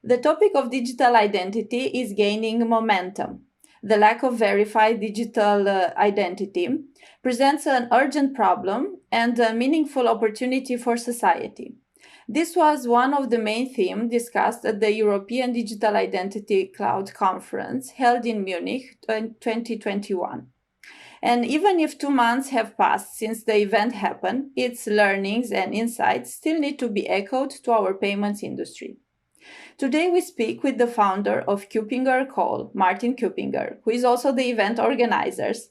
The topic of digital identity is gaining momentum. The lack of verified digital identity presents an urgent problem and a meaningful opportunity for society. This was one of the main themes discussed at the European Digital Identity Cloud Conference held in Munich in 2021. And even if 2 months have passed since the event happened, its learnings and insights still need to be echoed to our payments industry. Today we speak with the founder of KuppingerCole, Martin Kuppinger, who is also the event organizers,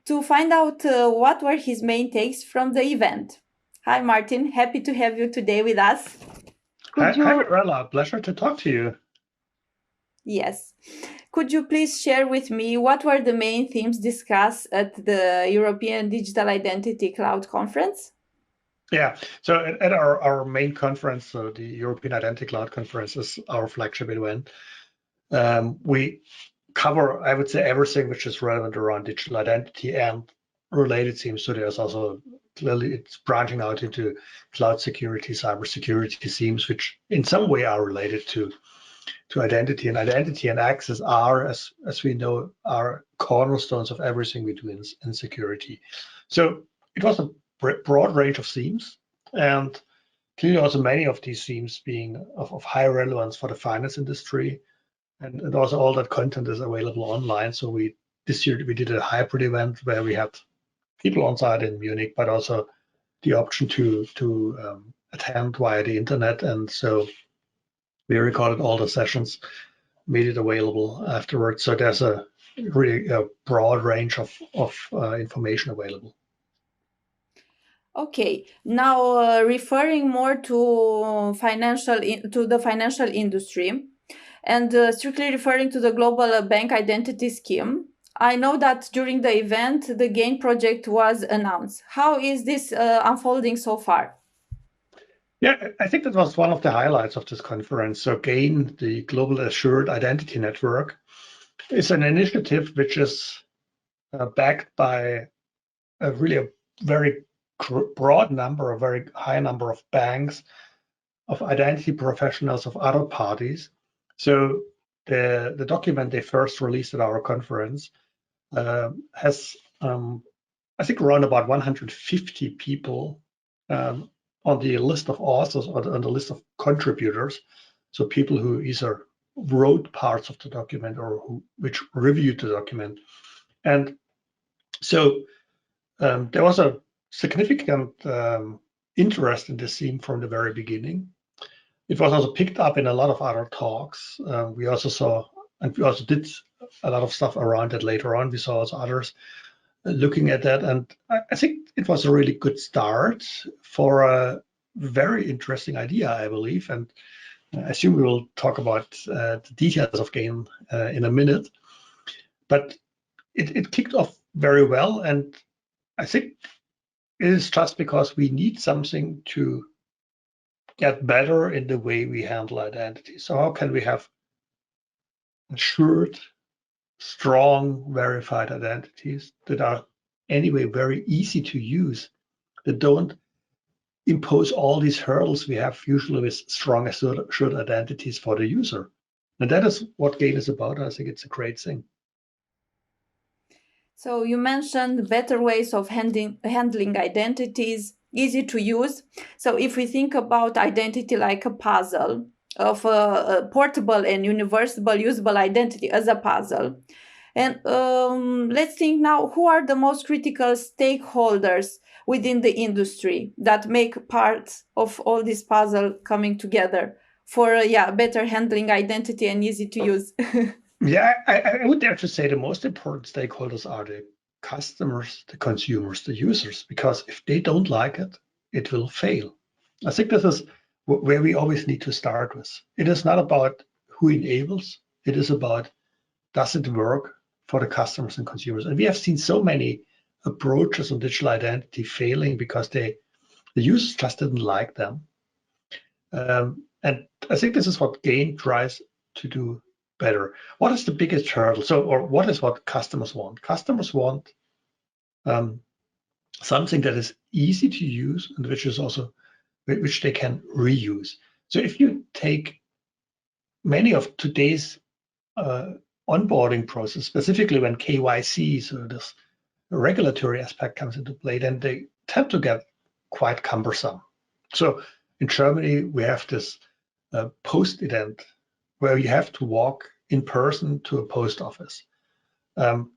to find out what were his main takes from the event. Hi Martin, happy to have you today with us. Hi, Mirella, pleasure to talk to you. Yes. Could you please share with me what were the main themes discussed at the European Digital Identity Cloud Conference? Yeah, so at our main conference, so the European Identity Cloud Conference is our flagship event. We cover, I would say, everything which is relevant around digital identity and related themes. So there's also clearly it's branching out into cloud security, cybersecurity themes, which in some way are related to identity. And identity and access are, as we know, are cornerstones of everything we do in security. So it was a broad range of themes, and clearly also many of these themes being of high relevance for the finance industry, and also all that content is available online. So this year we did a hybrid event where we had people on site in Munich, but also the option to attend via the internet. And so we recorded all the sessions, made it available afterwards. So there's a really broad range of information available. Okay, now referring more to the financial industry, and strictly referring to the global bank identity scheme, I know that during the event the GAIN project was announced. How is this unfolding so far? Yeah, I think that was one of the highlights of this conference. So GAIN, the Global Assured Identity Network, is an initiative which is backed by a very broad number, a very high number of banks, of identity professionals, of other parties. So the document they first released at our conference has, I think, around about 150 people on the list of authors or on the list of contributors. So people who either wrote parts of the document or which reviewed the document. And so there was a significant interest in this theme from the very beginning. It was also picked up in a lot of other talks. We also did a lot of stuff around it later on. We saw also others looking at that, and I think it was a really good start for a very interesting idea, I believe. And I assume we will talk about the details of GAIN in a minute. But it kicked off very well, and I think it is just because we need something to get better in the way we handle identity. So how can we have assured, strong, verified identities that are anyway very easy to use, that don't impose all these hurdles we have usually with strong assured identities for the user? And that is what GAIN is about. I think it's a great thing. So you mentioned better ways of handling identities, easy to use. So if we think about identity like a puzzle, of a portable and universal usable identity as a puzzle, and let's think now, who are the most critical stakeholders within the industry that make parts of all this puzzle coming together for better handling identity and easy to use? Yeah, I would dare to say the most important stakeholders are the customers, the consumers, the users, because if they don't like it, it will fail. I think this is where we always need to start with. It is not about who enables, it is about, does it work for the customers and consumers? And we have seen so many approaches on digital identity failing because the users just didn't like them. And I think this is what GAIN tries to do better. What is the biggest hurdle? Or what is what customers want? Customers want something that is easy to use and which they can reuse. So if you take many of today's onboarding process, specifically when KYC, so this regulatory aspect comes into play, then they tend to get quite cumbersome. So in Germany, we have this post-ident where you have to walk in person to a post office.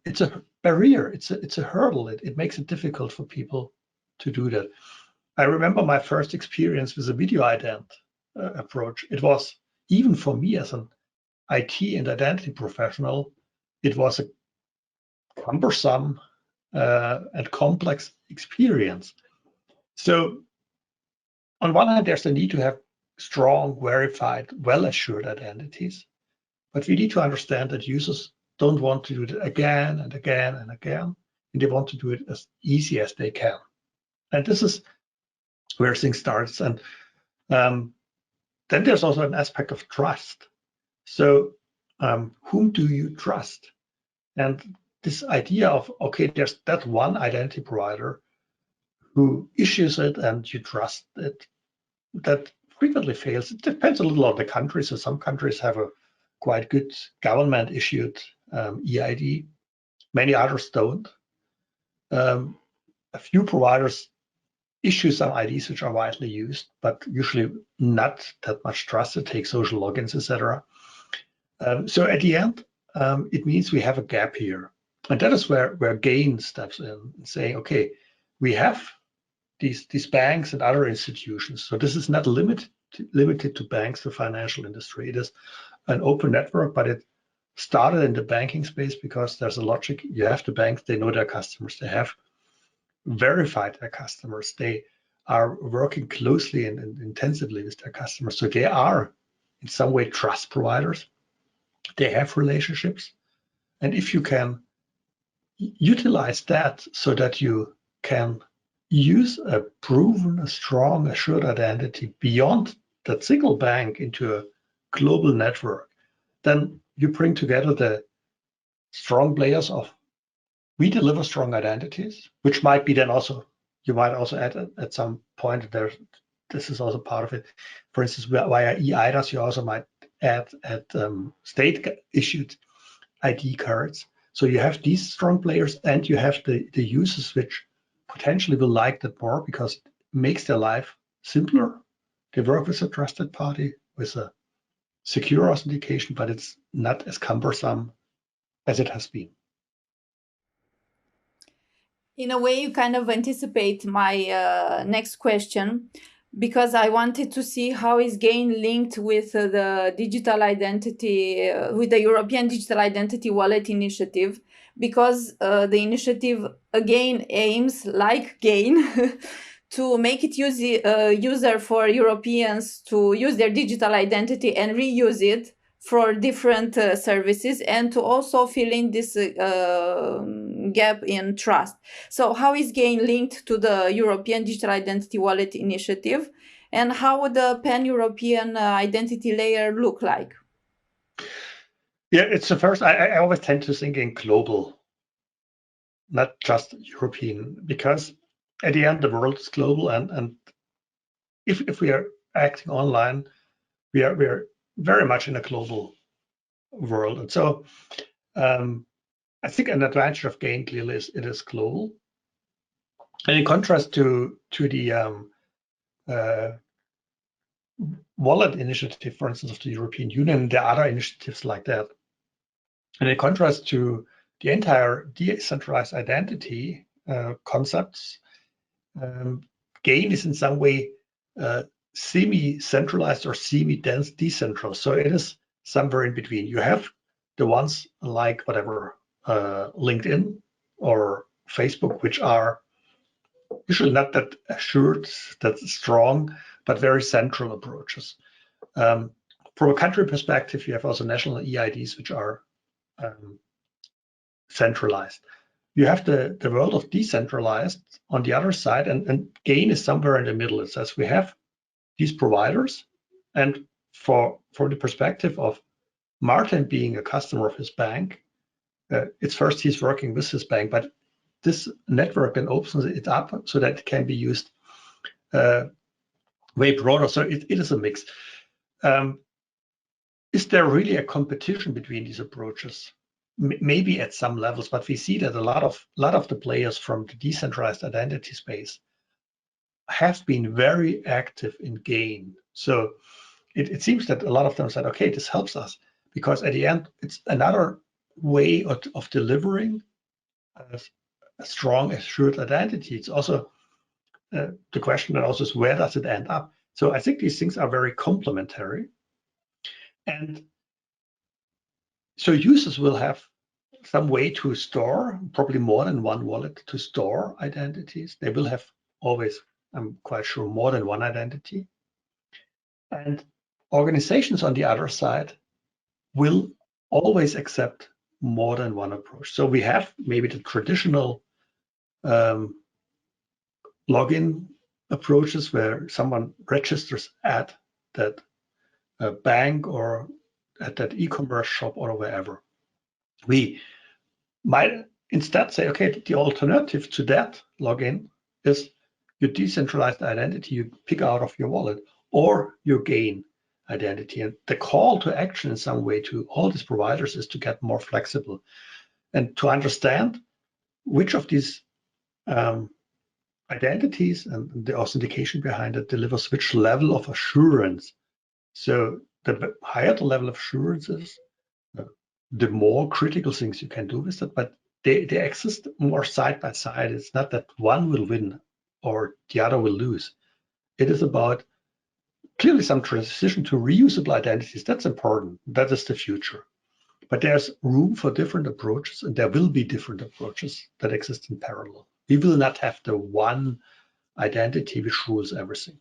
It's a barrier, it's a hurdle. It makes it difficult for people to do that. I remember my first experience with a video ident approach. It was, even for me as an IT and identity professional, it was a cumbersome and complex experience. So on one hand, there's the need to have strong, verified, well-assured identities, but we need to understand that users don't want to do it again and again and again, and they want to do it as easy as they can. And this is where things starts. And then there's also an aspect of trust. So whom do you trust? And this idea of, okay, there's that one identity provider who issues it and you trust it, that frequently fails. It depends a little on the country. So some countries have a quite good government issued EID. Many others don't. A few providers issue some IDs which are widely used, but usually not that much trusted, take social logins, etc. So at the end, it means we have a gap here. And that is where Gain steps in, saying, okay, we have these banks and other institutions. So this is not limited to banks, the financial industry. It is an open network, but it started in the banking space because there's a logic. You have the banks, they know their customers, they have verified their customers, they are working closely and intensively with their customers. So they are in some way trust providers. They have relationships. And if you can utilize that so that you can use a proven, a strong, assured identity beyond that single bank into a global network, then you bring together the strong players of, we deliver strong identities, which might be then also, you might also add at some point there, this is also part of it. For instance, via eIDAS, you also might add state issued ID cards. So you have these strong players and you have the users which potentially will like that more because it makes their life simpler. They work with a trusted party with a secure authentication, but it's not as cumbersome as it has been. In a way, you kind of anticipate my next question, because I wanted to see how is Gain linked with the digital identity, with the European Digital Identity Wallet initiative, because the initiative again aims, like Gain, to make it user for Europeans to use their digital identity and reuse it for different services, and to also fill in this gap in trust. So how is Gain linked to the European Digital Identity Wallet initiative, and how would the pan-European identity layer look like? Yeah, it's the first, I always tend to think in global, not just European, because at the end, the world is global. And if we are acting online, we are very much in a global world. And so I think an advantage of Gain clearly is it is global. And in contrast to the wallet initiative, for instance, of the European Union, there are other initiatives like that. And in contrast to the entire decentralized identity concepts, Gain is in some way semi-centralized or semi-dense decentral. So it is somewhere in between. You have the ones like whatever LinkedIn or Facebook, which are usually not that assured, that strong, but very central approaches. From a country perspective, you have also national EIDs, which are centralized. You have the world of decentralized on the other side, and Gain is somewhere in the middle. It says we have these providers, and for the perspective of Martin being a customer of his bank, it's first he's working with his bank, but this network then opens it up so that it can be used way broader. So it is a mix. is there really a competition between these approaches? Maybe at some levels, but we see that a lot of the players from the decentralized identity space have been very active in GAIN. So it seems that a lot of them said, okay, this helps us because at the end, it's another way of delivering a strong assured identity. It's also the question that also is, where does it end up? So I think these things are very complementary. And so users will have some way to store, probably more than one wallet to store identities. They will have always, I'm quite sure, more than one identity. And organizations on the other side will always accept more than one approach. So we have maybe the traditional login approaches where someone registers at that bank or at that e-commerce shop or wherever. We might instead say, okay, the alternative to that login is your decentralized identity you pick out of your wallet or your GAIN identity. And the call to action in some way to all these providers is to get more flexible and to understand which of these identities and the authentication behind it delivers which level of assurance. So the higher the level of assurance is, the more critical things you can do with it, but they exist more side by side. It's not that one will win or the other will lose. It is about clearly some transition to reusable identities. That's important. That is the future. But there's room for different approaches, and there will be different approaches that exist in parallel. We will not have the one identity which rules everything.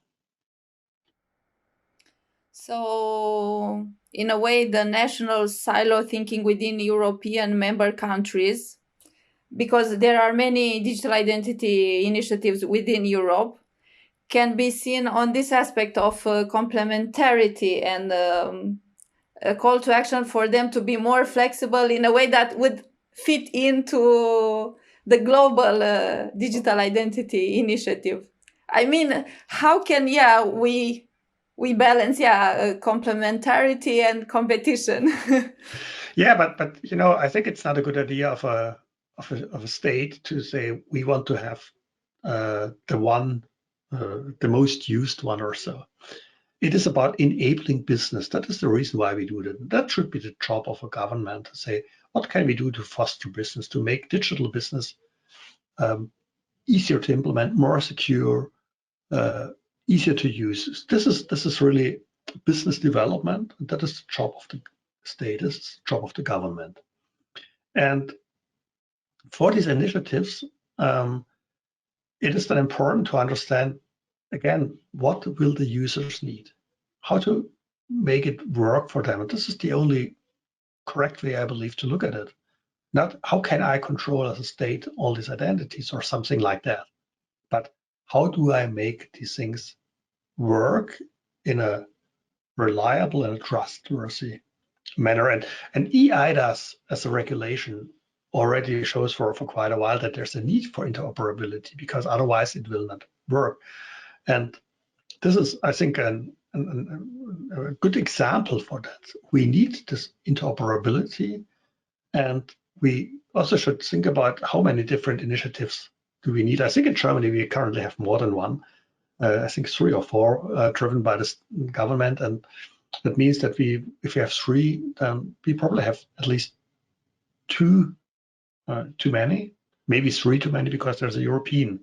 So, in a way, the national silo thinking within European member countries, because there are many digital identity initiatives within Europe, can be seen on this aspect of complementarity and a call to action for them to be more flexible in a way that would fit into the global digital identity initiative. I mean, how can we balance complementarity and competition? Yeah, but I think it's not a good idea of a state to say we want to have the most used one or so. It is about enabling business. That is the reason why we do that. That should be the job of a government to say, what can we do to foster business, to make digital business easier to implement, more secure, easier to use. This is really business development. That is the job of the state, this is the job of the government. And for these initiatives, it is then important to understand, again, what will the users need? How to make it work for them? And this is the only correct way, I believe, to look at it. Not how can I control as a state all these identities or something like that, but how do I make these things work in a reliable and trustworthy manner? And eIDAS as a regulation already shows for quite a while that there's a need for interoperability because otherwise it will not work. And this is, I think, a good example for that. We need this interoperability, and we also should think about how many different initiatives do we need. I think in Germany we currently have more than one. I think 3 or 4 driven by the government, and that means that if we have 3, then we probably have at least 2 too many, maybe 3 too many because there's a European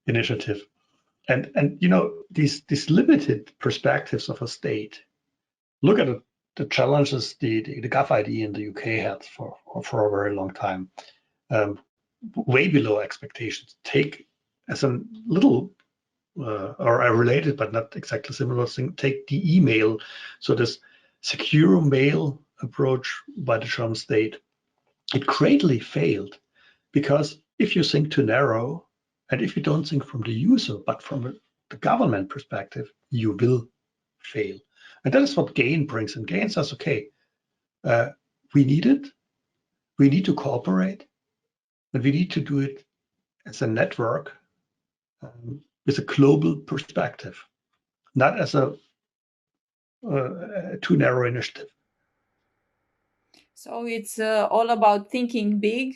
initiative. And these limited perspectives of a state. Look at the challenges the GovID in the UK had for a very long time, way below expectations. Take as a little or a related but not exactly similar thing. Take the email. So this secure mail approach by the German state, it greatly failed because if you think too narrow, and if you don't think from the user, but from the government perspective, you will fail. And that is what GAIN brings. And GAIN says, okay, we need it. We need to cooperate. And we need to do it as a network with a global perspective, not as a too narrow initiative. So it's all about thinking big,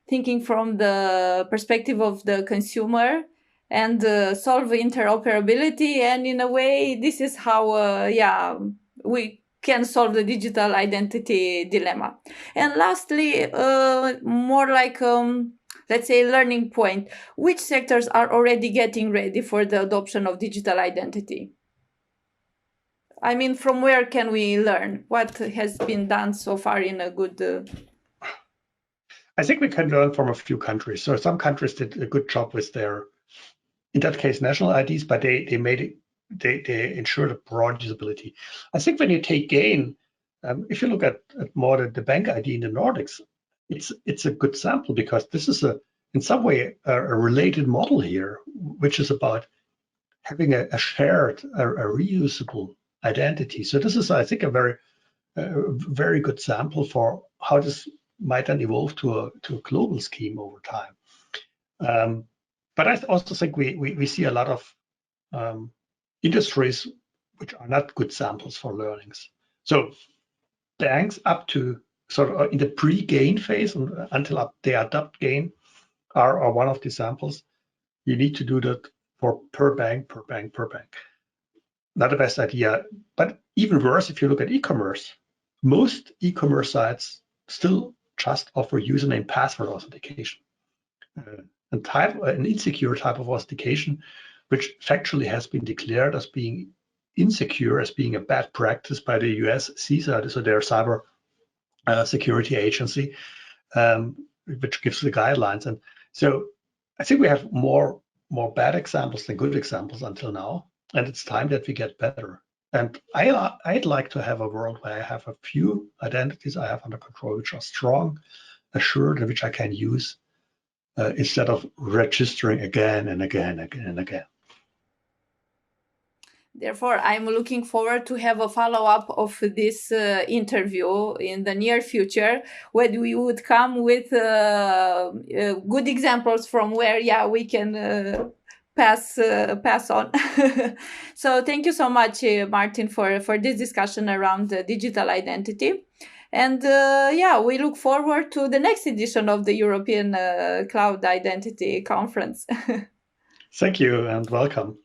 thinking from the perspective of the consumer, and solve interoperability. And in a way, this is how, we can solve the digital identity dilemma. And lastly, more like, let's say, learning point. Which sectors are already getting ready for the adoption of digital identity? I mean, from where can we learn? What has been done so far in a good... I think we can learn from a few countries. So some countries did a good job with their, in that case, national IDs, but they made it, they ensured a broad usability. I think when you take gain, if you look at more the bank ID in the Nordics, it's a good sample because this is in some way a related model here, which is about having a shared, a reusable identity. So this is, I think, a very good sample for how this might then evolve to a global scheme over time. But I also think we see a lot of industries which are not good samples for learnings. So banks up to sort of in the pre-gain phase until they adopt gain are one of the samples. You need to do that for per bank. Not the best idea, but even worse if you look at e-commerce. Most e-commerce sites still just offer username password authentication. An insecure type of authentication, which factually has been declared as being insecure, as being a bad practice by the US CISA, so their cyber security agency, which gives the guidelines. And so I think we have more bad examples than good examples until now, and it's time that we get better. And I'd like to have a world where I have a few identities I have under control, which are strong, assured, and which I can use instead of registering again and again. Therefore, I'm looking forward to have a follow-up of this interview in the near future, where we would come with good examples from where, we can pass on. So thank you so much, Martin, for this discussion around digital identity. And we look forward to the next edition of the European Cloud Identity Conference. Thank you and welcome.